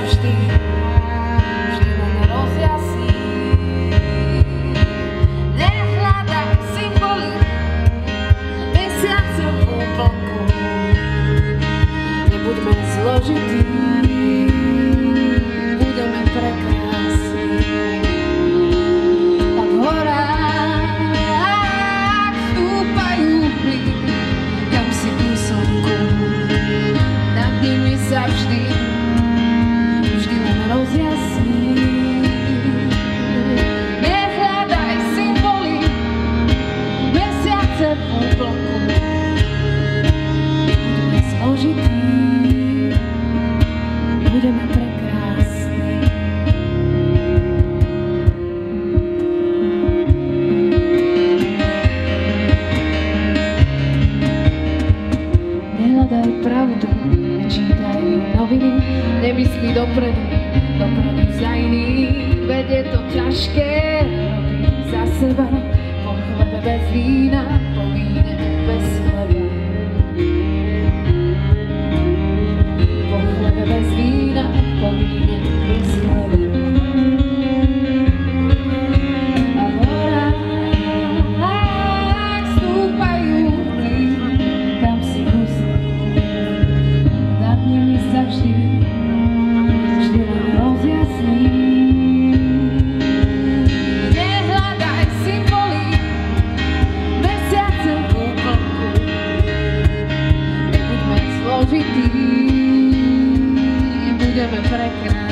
vždy len rozjasní. Nehľadaj symboly, mesiace v úplnku, nebuďme zložití, budeme prekrásni. A v horách stúpajú hmly, kam si tú slnku, nad nimi sa vždy len rozjasní. Nehľadaj symboly, mesiace v úplnku, budeme zložití, budeme prekrásni. Nehľadaj pravdu, nečítaj noviny, nemyslí dopredu za iných, veď je to ťažké robiť za seba, po chlebe bez vína, po víne bez chleba. Po chlebe bez vína, po víne bez chleba. A v horách stúpajú hmly, kam si musí, nad nimi sa vždy len rozjasní. Nehľadaj symboly, mesiace v úplnku, nebuďme zložití, budeme prekrásni.